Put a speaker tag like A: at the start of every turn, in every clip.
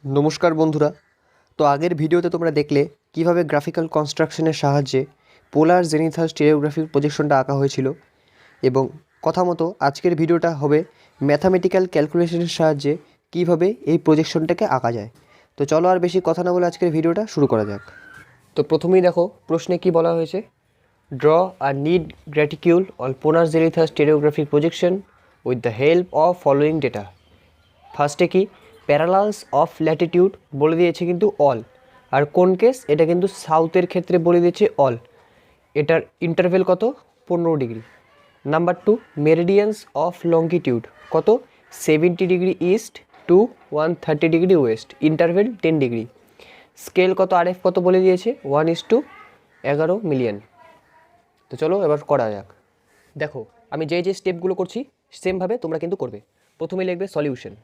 A: নমস্কার বন্ধুরা। তো আগের ভিডিওতে তোমরা দেখলে কিভাবে গ্রাফিক্যাল কনস্ট্রাকশনের সাহায্যে পোলার জেনিথাল স্টিরিওগ্রাফিক প্রজেকশনটা আঁকা হয়েছিল, এবং কথা মতো আজকের ভিডিওটা হবে ম্যাথামেটিক্যাল ক্যালকুলেশনের সাহায্যে কিভাবে এই প্রজেকশনটাকে আঁকা যায়। তো চলো আর বেশি কথা না বলে আজকের ভিডিওটা শুরু করা যাক। তো প্রথমেই দেখো প্রশ্নে কি বলা হয়েছে, draw a neat graticule on polar zenithal stereographic projection with the help of following data. ফার্স্টে কি প্যারালালস অফ ল্যাটিটিউড বলে দিয়েছে কিন্তু অল, আর কোন কেস এটা কিন্তু সাউথের ক্ষেত্রে বলে দিয়েছে অল। এটার ইন্টারভেল কত? 15 degree. Number 2 meridians of longitude কত? 70 degree east two 130 degree West, interval 10 degree. Scale কত? আরএফ কত বলে দিয়েছে? 1:11 মিলিয়ন। তো চলো এবার করা যাক। দেখো আমি যে স্টেপগুলো করছি সেমভাবে তোমরা কিন্তু করবে। প্রথমে লিখবে সলিউশন।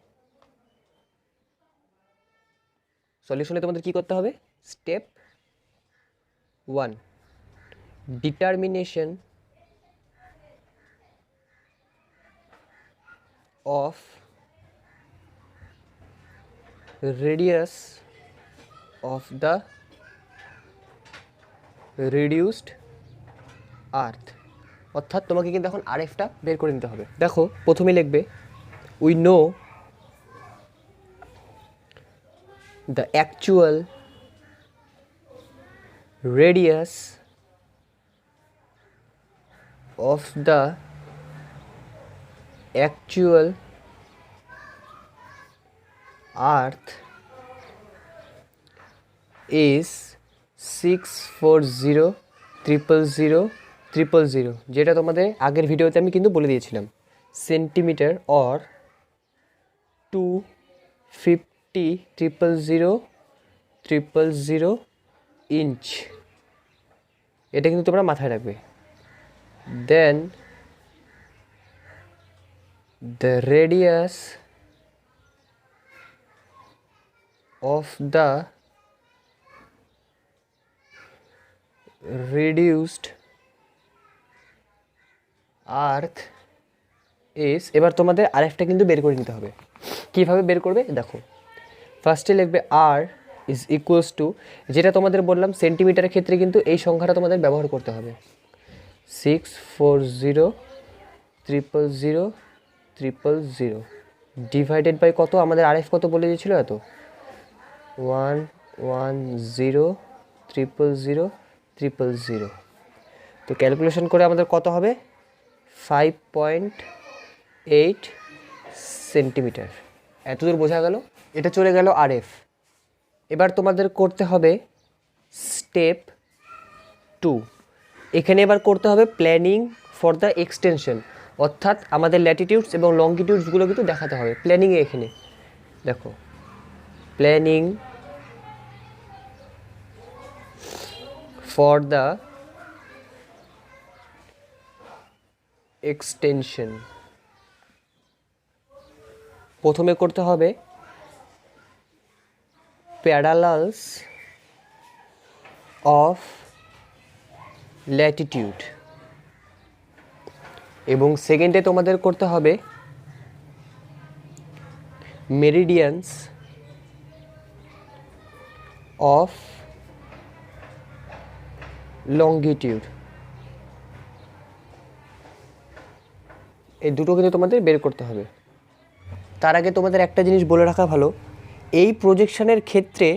A: সলিউশনে তোমাদের কি করতে হবে? Step 1 determination of radius of the reduced earth. অর্থাৎ তোমাকে কিন্তু এখন আরএফটা বের করে নিতে হবে। দেখো প্রথমে লিখবে we know the actual radius of the actual earth is 640,000,000, যেটা তোমাদের আগের ভিডিওতে আমি কিন্তু বলে দিয়েছিলাম, সেন্টিমিটার অর 250,000,000 ইঞ্চ। এটা কিন্তু তোমরা মাথায় রাখবে। Then the radius of the reduced earth is, এবার তোমাদের আরেকটা কিন্তু বের করে নিতে হবে। কিভাবে বের করবে দেখো, ফার্স্টে লিখবে আর ইজ ইকুয়ালস টু, যেটা তোমাদের বললাম সেন্টিমিটারের ক্ষেত্রে কিন্তু এই সংখ্যাটা তোমাদের ব্যবহার করতে হবে, 640,000,000 ডিভাইডেড বাই কত? আমাদের আরএফ কত বলে দিয়েছিল? এত 110,000,000। তো ক্যালকুলেশন করে আমাদের কত হবে? 5.8 সেন্টিমিটার। এতদূর বোঝা গেল? এটা চলে গেল আরএফ। এবার তোমাদের করতে হবে স্টেপ 2। এখানে এবার করতে হবে প্ল্যানিং ফর দ্য এক্সটেনশন, অর্থাৎ আমাদের ল্যাটিটিউডস এবং লঙ্গিটিউডসগুলো কিন্তু দেখাতে হবে প্ল্যানিংয়ে। এখানে দেখো প্ল্যানিং ফর দ্য এক্সটেনশন। প্রথমে করতে হবে প্যারালালস অফ ল্যাটিটিউড, এবং সেকেন্ডে তোমাদের করতে হবে মেরিডিয়ানস অফ লঙ্গিটিউড। এই দুটো কিন্তু তোমাদের বের করতে হবে। তার আগে তোমাদের একটা জিনিস বলে রাখা ভালো, এই প্রজেকশনের ক্ষেত্রে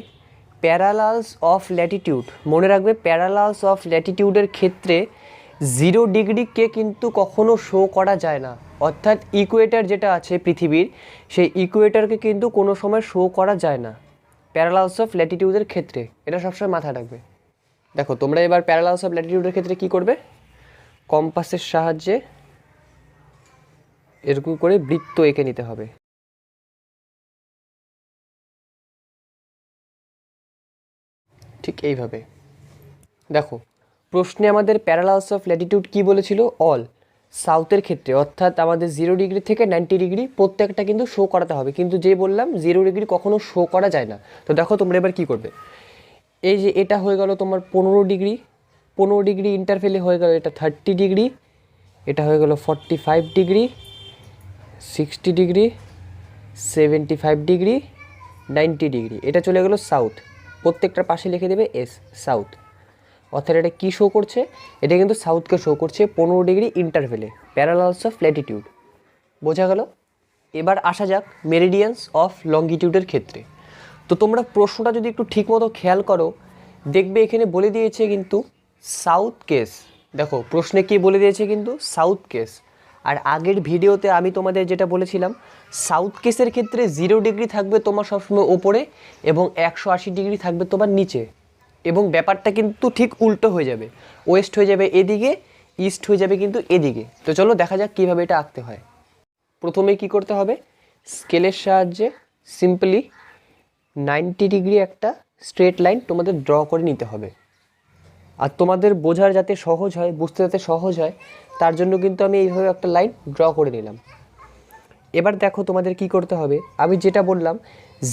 A: প্যারালালস অফ ল্যাটিটিউড, মনে রাখবে প্যারালালস অফ ল্যাটিটিউডের ক্ষেত্রে 0 ডিগ্রিকে কিন্তু কখনো শো করা যায় না। অর্থাৎ ইকুয়েটার যেটা আছে পৃথিবীর, সেই ইকুয়েটারকে কিন্তু কোনো সময় শো করা যায় না প্যারালালস অফ ল্যাটিটিউডের ক্ষেত্রে। এটা সবসময় মাথায় রাখবে। দেখো তোমরা এবার প্যারালালস অফ ল্যাটিটিউডের ক্ষেত্রে কি করবে, কম্পাসের সাহায্যে এরকম করে বৃত্ত এঁকে নিতে হবে। ঠিক এইভাবে। দেখো প্রশ্নে আমাদের প্যারালালস অফ ল্যাটিটিউড কি বলেছিল? অল, সাউথের ক্ষেত্রে, অর্থাৎ আমাদের 0 ডিগ্রি থেকে 90 ডিগ্রি প্রত্যেকটা কিন্তু শো করাতে হবে, কিন্তু যে বললাম 0 ডিগ্রি কখনো শো করা যায় না। তো দেখো তোমরা এবার কি করবে, এই যে এটা হয়ে গেল তোমার 15 ডিগ্রি, 15 ডিগ্রি ইন্টারভেলে হয়ে গেল এটা 30 ডিগ্রি, এটা হয়ে গেল 45 ডিগ্রি, 60 ডিগ্রি, 75 ডিগ্রি, 90°, এটা চলে গেল সাউথ, প্রত্যেকটার পাশে লিখে দেবে এস, সাউথ। অর্থাৎ এটা কী শো করছে, এটা কিন্তু সাউথকে শো করছে 15° ইন্টারভেলে, প্যারালালস অফ ল্যাটিটিউড। বোঝা গেল? এবার আসা যাক মেরিডিয়ানস অফ লঙ্গিটিউডের ক্ষেত্রে। তো তোমরা প্রশ্নটা যদি একটু ঠিকমতো খেয়াল করো, দেখবে এখানে বলে দিয়েছে কিন্তু সাউথ কেস। দেখো প্রশ্নে কি বলে দিয়েছে কিন্তু সাউথ কেস। আর আগের ভিডিওতে আমি তোমাদের যেটা বলেছিলাম, সাউথ কেসের ক্ষেত্রে 0° থাকবে তোমার সবসময় ওপরে এবং 180° থাকবে তোমার নিচে। এবং ব্যাপারটা কিন্তু ঠিক উল্টো হয়ে যাবে, ওয়েস্ট হয়ে যাবে এদিকে, ইস্ট হয়ে যাবে কিন্তু এদিকে। তো চলো দেখা যাক কীভাবে এটা আঁকতে হয়। প্রথমে কি করতে হবে, স্কেলের সাহায্যে সিম্পলি 90° একটা স্ট্রেট লাইন তোমাদের ড্র করে নিতে হবে। আর তোমাদের বোঝার যাতে সহজ হয়, বুঝতে যাতে সহজ হয়, তার জন্য কিন্তু আমি এইভাবে একটা লাইন ড্র করে নিলাম। এবার দেখো তোমাদের কি করতে হবে, আমি যেটা বললাম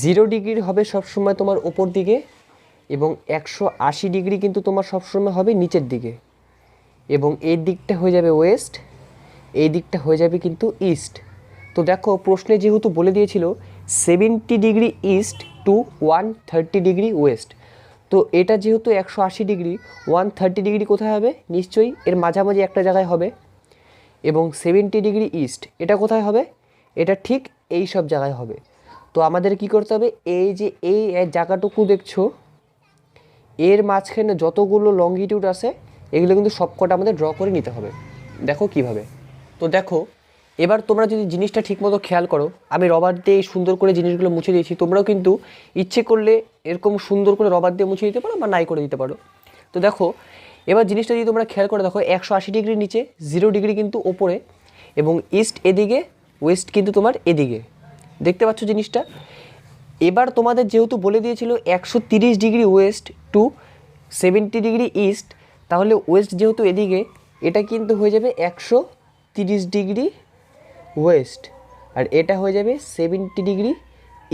A: 0° হবে সবসময় তোমার ওপর দিকে এবং 180° কিন্তু তোমার সবসময় হবে নিচের দিকে, এবং এই দিকটা হয়ে যাবে ওয়েস্ট, এই দিকটা হয়ে যাবে কিন্তু ইস্ট। তো দেখো প্রশ্নে যেহেতু বলে দিয়েছিল 70° ইস্ট টু 130° ওয়েস্ট, তো এটা যেহেতু 180°, 130° কোথায় হবে, নিশ্চয়ই এর মাঝামাঝি একটা জায়গায় হবে। এবং 70° ইস্ট এটা কোথায় হবে, এটা ঠিক এই সব জায়গায় হবে। তো আমাদের কি করতে হবে, এই যে এই জায়গাটুকু দেখছো, এর মাঝখানে যতগুলো লঙ্গিটিউড আছে এগুলো কিন্তু সবকটা আমাদের ড্র করে নিতে হবে। দেখো কিভাবে। তো দেখো এবার তোমরা যদি জিনিসটা ঠিকমতো খেয়াল করো, আমি রবার দিয়ে সুন্দর করে জিনিসগুলো মুছে দিয়েছি, তোমরাও কিন্তু ইচ্ছে করলে এরকম সুন্দর করে রবার দিয়ে মুছে দিতে পারো বা নাই করে দিতে পারো। তো দেখো এবার জিনিসটা যদি তোমরা খেয়াল করে দেখো, 180° নিচে, 0° কিন্তু ওপরে, এবং ইস্ট এদিকে, ওয়েস্ট কিন্তু তোমার এদিকে। দেখতে পাচ্ছ জিনিসটা? এবার তোমাদের যেহেতু বলে দিয়েছিল 130° ওয়েস্ট টু 70° ইস্ট, তাহলে ওয়েস্ট যেহেতু এদিকে, এটা কিন্তু হয়ে যাবে 130° ওয়েস্ট, আর এটা হয়ে যাবে 70°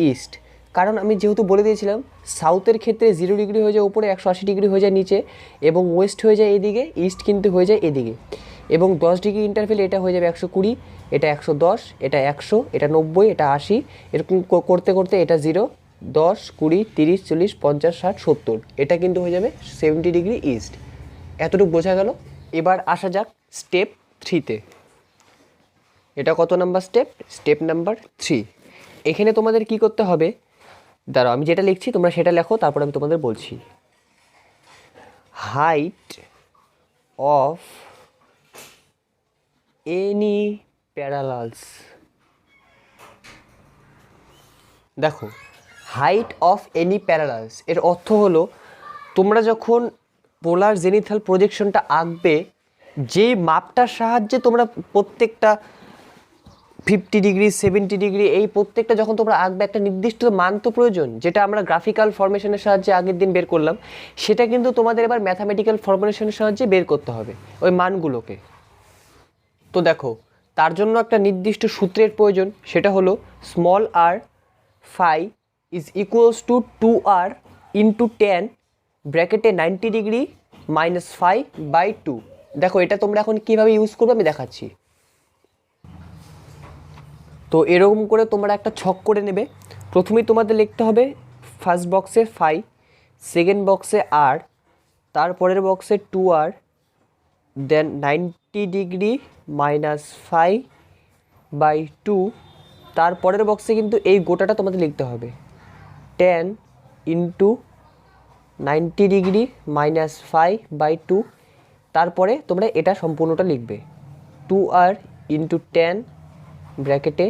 A: ইস্ট। কারণ আমি যেহেতু বলে দিয়েছিলাম সাউথের ক্ষেত্রে 0° হয়ে যায় উপরে, 180° হয়ে যায় নিচে, এবং ওয়েস্ট হয়ে যায় এদিকে, ইস্ট কিন্তু হয়ে যায় এদিকে। এবং 10° ইন্টারভেল এটা হয়ে যাবে 120, এটা 110, এটা 100, এটা 90, এটা 80, এরকম করতে করতে এটা 0, 10, 20, 30, 40, 50, 60, 70, এটা কিন্তু হয়ে যাবে 70° ইস্ট। এতটুকু বোঝা গেল? এবার আসা যাক স্টেপ 3-তে। এটা কত নাম্বার স্টেপ? Step number 3। এখানে তোমাদের কি করতে হবে, দাঁড়াও আমি যেটা লিখছি তোমরা সেটা লেখো, তারপর আমি তোমাদের বলছি। Height of any parallels. দেখো হাইট অফ এনি প্যারালালস এর অর্থ হলো, তোমরা যখন পোলার জেনিথাল প্রজেকশনটা আঁকবে, যে মাপটার সাহায্যে তোমরা প্রত্যেকটা 50°, 70°, এই প্রত্যেকটা যখন তোমরা আঁকবে, একটা নির্দিষ্ট মান তো প্রয়োজন, যেটা আমরা গ্রাফিক্যাল ফরমেশনের সাহায্যে আগের দিন বের করলাম, সেটা কিন্তু তোমাদের এবার ম্যাথামেটিক্যাল ফরমেশনের সাহায্যে বের করতে হবে ওই মানগুলোকে। তো দেখো তার জন্য একটা নির্দিষ্ট সূত্রের প্রয়োজন, সেটা হলো small r phi is equals two 2r into 10 ব্র্যাকেটে 90° মাইনাস phi বাই 2। দেখো এটা তোমরা এখন কীভাবে ইউজ করবে আমি দেখাচ্ছি। তো এরকম করে তোমরা একটা ছক করে নেবে। প্রথমেই তোমাদের লিখতে হবে ফার্স্ট বক্সে phi, সেকেন্ড বক্সে r, তারপরের বক্সে 2r, then 90° minus phi by 2, তারপরের বক্সে কিন্তু এই গোটাটা তোমাদের লিখতে হবে 10 ইন্টু 90° মাইনাস phi বাই 2, তারপরে তোমরা এটা সম্পূর্ণটা লিখবে 2r ইন্টু 10 ব্র্যাকেটে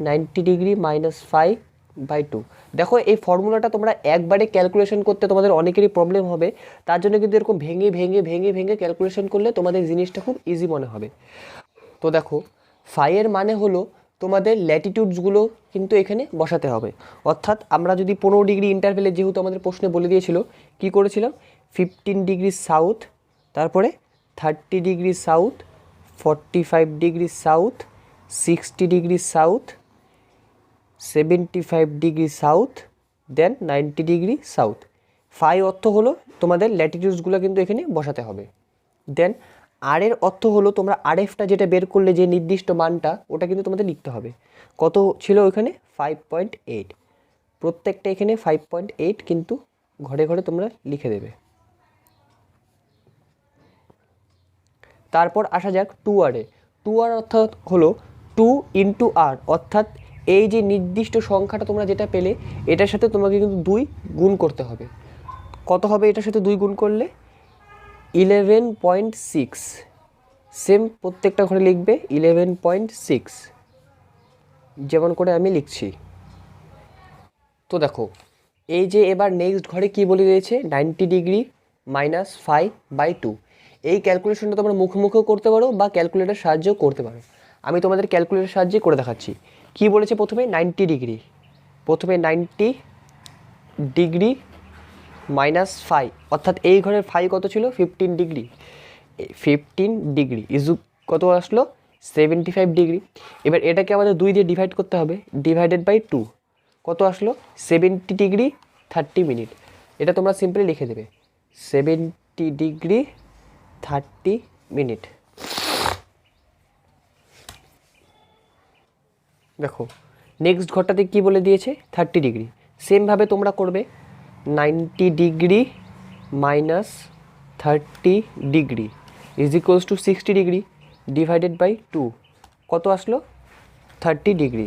A: 90° মাইনাস phi বাই 2। দেখো এই ফর্মুলাটা তোমরা একবারে ক্যালকুলেশন করতে তোমাদের অনেকেরই প্রবলেম হবে, তার জন্য কিন্তু এরকম ভেঙে ভেঙে ভেঙে ভেঙে ক্যালকুলেশন করলে তোমাদের জিনিসটা খুব ইজি মনে হবে। তো দেখো phi এর মানে হলো তোমাদের ল্যাটিটিউডসগুলো কিন্তু এখানে বসাতে হবে। অর্থাৎ আমরা যদি 15° ইন্টারভেলে, যেহেতু আমাদের প্রশ্নে বলে দিয়েছিল, কি করেছিলাম 15° সাউথ, তারপরে 30° সাউথ, 45° সাউথ, 60° সাউথ, 75° সাউথ, দেন 90° সাউথ। phi অর্থ হলো তোমাদের ল্যাটিটিউডসগুলো কিন্তু এখানে বসাতে হবে। দেন আর এর অর্থ হলো তোমরা আরএফটা যেটা বের করলে যে নির্দিষ্ট মানটা, ওটা কিন্তু তোমাদের লিখতে হবে। কত ছিল ওইখানে 5.8। প্রত্যেকটা এখানে 5.8 কিন্তু ঘরে ঘরে তোমরা লিখে দেবে। তারপর আসা যাক 2r-এ। 2r অর্থাৎ হলো 2 ইন্টু আর, অর্থাৎ এই যে নির্দিষ্ট সংখ্যাটা তোমরা যেটা পেলে এটার সাথে তোমাকে কিন্তু 2 গুণ করতে হবে। কত হবে এটার সাথে 2 গুণ করলে? 11.6। সেম প্রত্যেকটা ঘরে লিখবে 11.6, যেমন করে আমি লিখছি। তো দেখো এই যে এবার নেক্সট ঘরে কি বলে দিয়েছে, 90 ডিগ্রি মাইনাস 5/2। এই ক্যালকুলেশনটা তোমরা মুখেও করতে পারো বা ক্যালকুলেটার সাহায্যেও করতে পারো। আমি তোমাদের ক্যালকুলেটার সাহায্যে করে দেখাচ্ছি। কি বলেছে প্রথমে 90 ডিগ্রি, প্রথমে 90 ডিগ্রি মাইনাস 5, অর্থাৎ এই ঘরের 5 কত ছিল? 15 ডিগ্রি। 15 ডিগ্রি ইজু কত আসলো? 75 ডিগ্রি। এবার এটাকে আমাদের 2 দিয়ে ডিভাইড করতে হবে, ডিভাইডেড বাই 2 কত আসলো? 70 ডিগ্রি 30 মিনিট। এটা তোমরা সিম্পলি লিখে দেবে 70 ডিগ্রি 30 মিনিট। দেখো নেক্সট ঘরটাতে কি বলে দিয়েছে? 30 ডিগ্রি। সেমভাবে তোমরা করবে 90 degree minus 30 degree is equals to 60 degree divided by 2 কত আসলো? 30 ডিগ্রি।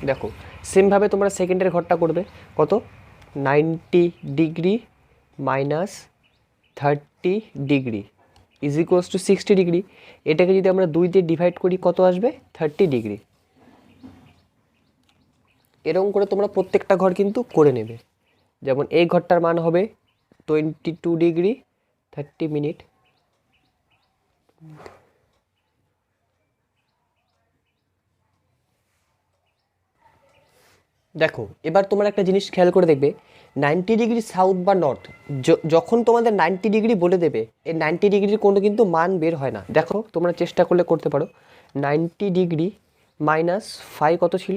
A: দেখো সেমভাবে তোমরা সেকেন্ডের ঘরটা করবে, কত? 90 degree minus 30 degree is equals to 60 degree. এটাকে যদি আমরা 2 দিয়ে ডিভাইড করি কত আসবে? 30 ডিগ্রি। এরকম করে তোমরা প্রত্যেকটা ঘর কিন্তু করে নেবে। যেমন এই ঘরটার মান হবে 22 ডিগ্রি 30 মিনিট। দেখো এবার তোমরা একটা জিনিস খেয়াল করে দেখবে, 90 ডিগ্রি সাউথ বা নর্থ যখন তোমাদের 90 ডিগ্রি বলে দেবে, এই 90 ডিগ্রির কোনো কিন্তু মান বের হয় না। দেখো তোমরা চেষ্টা করলে করতে পারো। 90 ডিগ্রি মাইনাস 5 কত ছিল?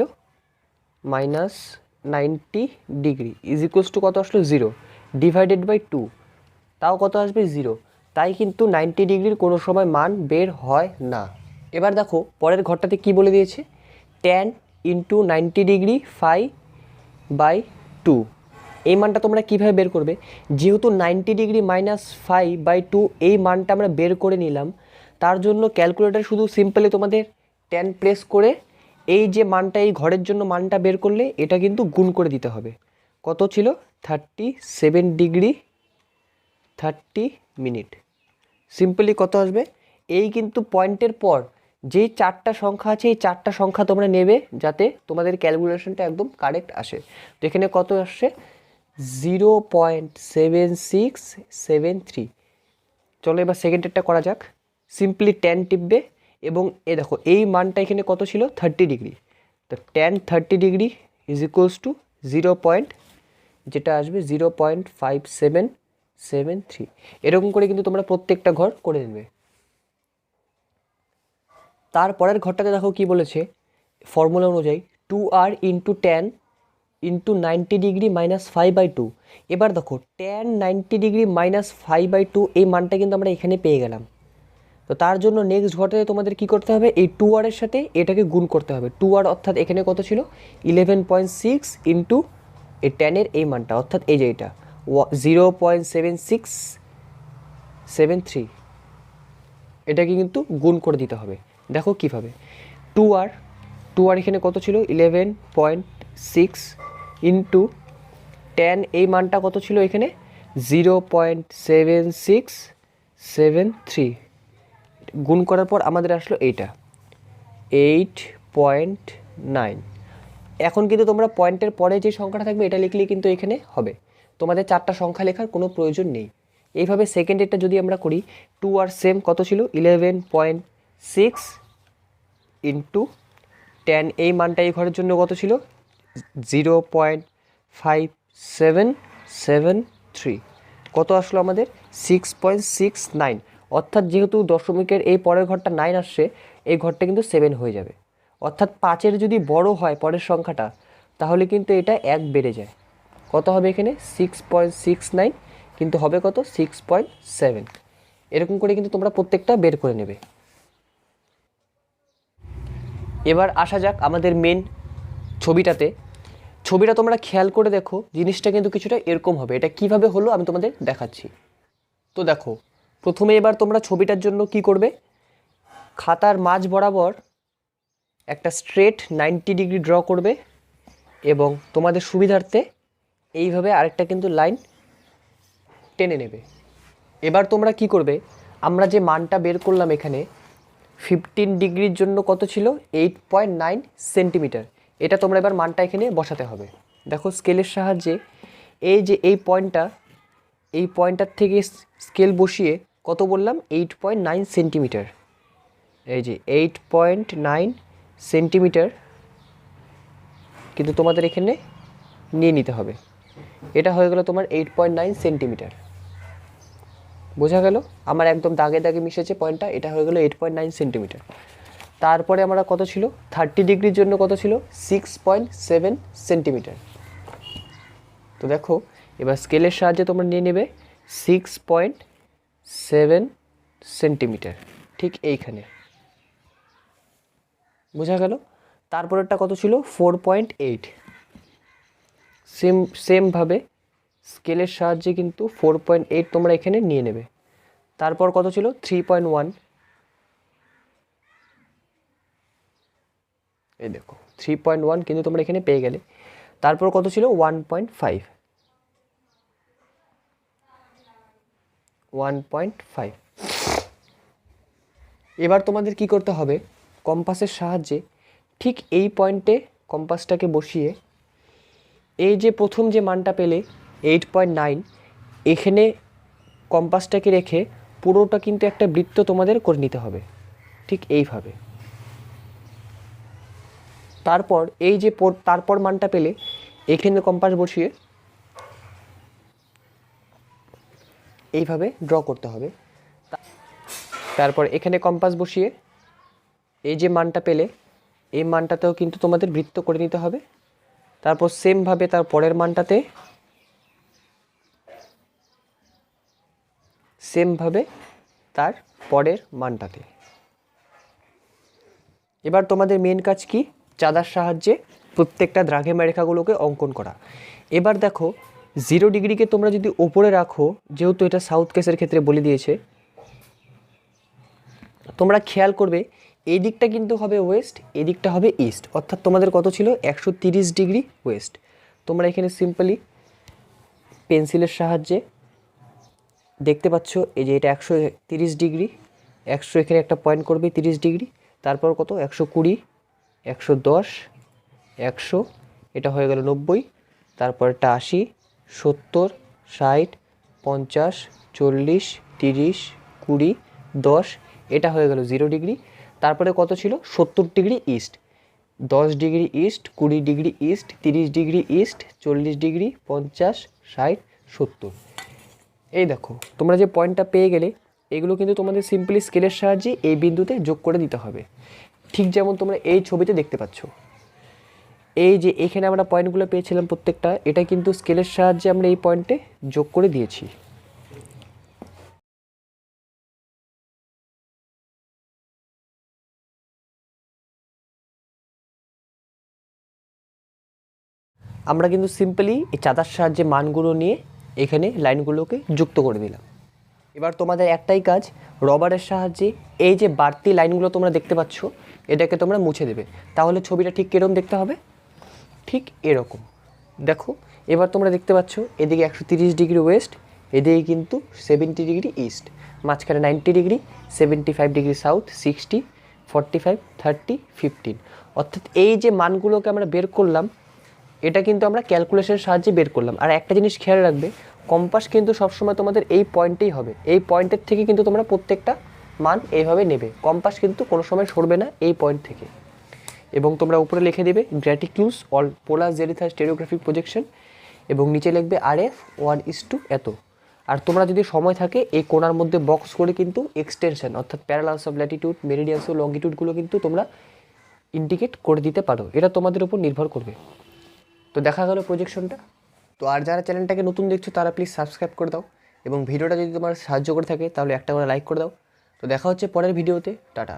A: Minus 90 degree is equals two কত আসলো? 0 ডিভাইডেড বাই 2, তাও কত আসবে? 0। তাই কিন্তু 90 ডিগ্রির কোনো সময় মান বের হয় না। এবার দেখো পরের ঘরটাতে কি বলে দিয়েছে, tan ইন্টু 90 ডিগ্রি 5/2। এই মানটা তোমরা কীভাবে বের করবে? যেহেতু 90 ডিগ্রি মাইনাস 5/2 এই মানটা আমরা বের করে নিলাম, তার জন্য ক্যালকুলেটার শুধু সিম্পলি তোমাদের tan প্রেস করে এই যে মানটা, এই ঘরের জন্য মানটা বের করলে এটা কিন্তু গুণ করে দিতে হবে। কত ছিল? 37 ডিগ্রি 30 মিনিট। সিম্পলি কত আসবে? এই কিন্তু পয়েন্টের পর যেই 4টা সংখ্যা আছে এই 4টা সংখ্যা তোমরা নেবে যাতে তোমাদের ক্যালকুলেশনটা একদম কারেক্ট আসে। তো এখানে কত আসছে? 0.7673। চলো এবার সেকেন্ডেরটা করা যাক। সিম্পলি tan টিপবে এবং এ দেখো এই মানটা এখানে কত ছিল? 30 ডিগ্রি। তো tan 30 degree is equals two 0. যেটা আসবে 0.5773। এরকম করে কিন্তু তোমরা প্রত্যেকটা ঘর করে নেবে। তারপরের ঘরটাতে দেখো কি বলেছে, ফর্মুলা অনুযায়ী 2r into tan into 90 degree minus 5/2। এবার দেখো tan 90 ডিগ্রি মাইনাস 5/2 এই মানটা কিন্তু আমরা এখানে পেয়ে গেলাম। তো তার জন্য নেক্সট ঘরটাতে তোমাদের কি করতে হবে? এই 2r-এর সাথে এটাকে গুণ করতে হবে। 2r অর্থাৎ এখানে কত ছিল? 11.6 ইন্টু এই tan-এর এই মানটা, অর্থাৎ এই যে এটা 0.7673, এটাকে কিন্তু গুণ করে দিতে হবে। দেখো কীভাবে, 2r এখানে কত ছিল? 11.6 ইন্টু tan এই মানটা কত ছিল এখানে? 0.7673। গুণ করার পর আমাদের আসলো এইটা 8.9। এখন কিন্তু তোমরা পয়েন্টের পরে যে সংখ্যাটা থাকবে এটা লিখলেই কিন্তু এখানে হবে, তোমাদের 4টা সংখ্যা লেখার কোনো প্রয়োজন নেই। এইভাবে সেকেন্ডেরটা যদি আমরা করি, 2r সেম কত ছিল? 11.6 ইন্টু tan এই মানটা এই ঘরের জন্য কত ছিল? 0.5773। কত আসলো আমাদের? 6.69। অর্থাৎ যেহেতু দশমিকের এই পরের ঘরটা 9 আসছে, এই ঘরটা কিন্তু 7 হয়ে যাবে। অর্থাৎ 5-এর যদি বড় হয় পরের সংখ্যাটা, তাহলে কিন্তু এটা 1 বেড়ে যায়। কত হবে এখানে? 6.69, কিন্তু হবে কত? 6.7। এরকম করে কিন্তু তোমরা প্রত্যেকটা বের করে নেবে। এবার আসা যাক আমাদের মেন ছবিটা তোমরা খেয়াল করে দেখো, জিনিসটা কিন্তু কিছুটা এরকম হবে। এটা কিভাবে হলো আমি তোমাদের দেখাচ্ছি। তো দেখো, প্রথমে এবার তোমরা ছবিটার জন্য কি করবে, খাতার মাঝ বরাবর একটা স্ট্রেট 90 ডিগ্রি ড্র করবে এবং তোমাদের সুবিধার্থে এইভাবে আরেকটা কিন্তু লাইন টেনে নেবে। এবার তোমরা কি করবে, আমরা যে মানটা বের করলাম এখানে 15 ডিগ্রির জন্য কত ছিল, 8.9 সেন্টিমিটার। এটা তোমরা এবার মানটা এখানে বসাতে হবে। দেখো স্কেলের সাহায্যে এই যে এই পয়েন্টটার থেকে স্কেল বসিয়ে কত বললাম, 8.9 সেন্টিমিটার। এই যে 8.9 সেন্টিমিটার কিন্তু তোমাদের এখানে নিয়ে নিতে হবে। এটা হয়ে গেল তোমার 8.9 সেন্টিমিটার। বোঝা গেল? আমার একদম দাগে দাগে মিশেছে পয়েন্টটা। এটা হয়ে গেল 8.9 সেন্টিমিটার। তারপরে আমরা কত ছিল, 30 ডিগ্রির জন্য কত ছিল, 6.7 সেন্টিমিটার। তো দেখো এবার স্কেলের সাহায্যে তোমরা নিয়ে নেবে 6.7 সেন্টিমিটার, ঠিক এইখানে। বোঝা গেল? তারপরেরটা কত ছিল, 4.8। সেমভাবে স্কেলের সাহায্যে কিন্তু 4.8 তোমরা এখানে নিয়ে নেবে। তারপর কত ছিল, 3.1। এই দেখো 3.1 কিন্তু তোমরা এখানে পেয়ে গেলে। তারপর কত ছিল, 1.5। এবার তোমাদের কি করতে হবে, কম্পাসের সাহায্যে ঠিক এই পয়েন্টে কম্পাসটাকে বসিয়ে এই যে প্রথম যে মানটা পেলে 8.9, এখানে কম্পাসটাকে রেখে পুরোটা কিন্তু একটা বৃত্ত তোমাদের করে নিতে হবে, ঠিক এইভাবে। তারপর এই যে তারপর মানটা পেলে এখানে কম্পাস বসিয়ে এইভাবে ড্র করতে হবে। তারপর এখানে কম্পাস বসিয়ে এই যে মানটা পেলে এই মানটাতেও কিন্তু তোমাদের বৃত্ত করে নিতে হবে। তারপর সেমভাবে তার পরের মানটাতে, সেমভাবে তার পরের মানটাতে। এবার তোমাদের মেন কাজ কি, চাঁদার সাহায্যে প্রত্যেকটা দ্রাঘিমা রেখাগুলোকে অঙ্কন করা। এবার দেখো 0 ডিগ্রিকে তোমরা যদি ওপরে রাখো, যেহেতু এটা সাউথ কেসের ক্ষেত্রে বলে দিয়েছে, তোমরা খেয়াল করবে এই দিকটা কিন্তু হবে ওয়েস্ট, এই দিকটা হবে ইস্ট। অর্থাৎ তোমাদের কত ছিল, 130 ডিগ্রি ওয়েস্ট। তোমরা এখানে সিম্পলি পেন্সিলের সাহায্যে দেখতে পাচ্ছ এই যে এটা 130 ডিগ্রি, 100 এখানে একটা পয়েন্ট করবে 30 ডিগ্রি। তারপর কত, 120, 110, 100, এটা হয়ে গেল 90। তারপরটা 80, 70, 60, 50, 40, 30, 20, 10, এটা হয়ে গেল 0 ডিগ্রি। তারপরে কত ছিল, 70 degree east, 10 degree east, 20 degree east, 30 degree east, 40 degree, 50, 60, 70। এই দেখো তোমরা যে পয়েন্টটা পেয়ে গেলে, এগুলো কিন্তু তোমাদের সিম্পলি স্কেলের সাহায্যে এই বিন্দুতে যোগ করে দিতে হবে, ঠিক যেমন তোমরা এই ছবিতে দেখতে পাচ্ছ। এই যে এখানে আমরা পয়েন্টগুলো পেয়েছিলাম প্রত্যেকটা, এটা কিন্তু স্কেলের সাহায্যে আমরা এই পয়েন্টে যোগ করে দিয়েছি। আমরা কিন্তু সিম্পলি এই চাঁদার সাহায্যে মানগুলো নিয়ে এখানে লাইনগুলোকে যুক্ত করে দিলাম। এবার তোমাদের একটাই কাজ, রবারের সাহায্যে এই যে বাড়তি লাইনগুলো তোমরা দেখতে পাচ্ছ, এটাকে তোমরা মুছে দেবে। তাহলে ছবিটা ঠিক কিরকম দেখতে হবে, ঠিক এরকম। দেখো এবার তোমরা দেখতে পাচ্ছ এদিকে 130 ডিগ্রি ওয়েস্ট, এদিকে কিন্তু 70 ডিগ্রি ইস্ট, মাঝখানে 90 ডিগ্রি, 75 ডিগ্রি সাউথ, 60, 45, 30, 15। অর্থাৎ এই যে মানগুলোকে আমরা বের করলাম, এটা কিন্তু আমরা ক্যালকুলেশনের সাহায্যে বের করলাম। আর একটা জিনিস খেয়াল রাখবে, কম্পাস কিন্তু সবসময় তোমাদের এই পয়েন্টেই হবে, এই পয়েন্টের থেকে কিন্তু তোমরা প্রত্যেকটা মান এইভাবে নেবে। কম্পাস কিন্তু কোনো সময় সরবে না এই পয়েন্ট থেকে। এবং তোমরা উপরে লিখে দেবে গ্র্যাটিটিউড অল পোলার জেনিথাস স্টেরিওগ্রাফিক প্রজেকশন, এবং নিচে লিখবে RF 1:, এত। আর তোমরা যদি সময় থাকে এই কোণার মধ্যে বক্স করে কিন্তু এক্সটেনশন অর্থাৎ প্যারালালস অফ ল্যাটিটিউড, মেরিডিয়ানস ও লঙ্গিটিউডগুলো কিন্তু তোমরা ইন্ডিকেট করে দিতে পারো। এটা তোমাদের উপর নির্ভর করবে। তো দেখা গেল প্রজেকশনটা। তো আর যারা চ্যানেলটাকে নতুন দেখছো তারা প্লিজ সাবস্ক্রাইব করে দাও, এবং ভিডিওটা যদি তোমার সাহায্য করে থাকে তাহলে একটা করে লাইক করে দাও। তো দেখা হচ্ছে পরের ভিডিওতে, টাটা।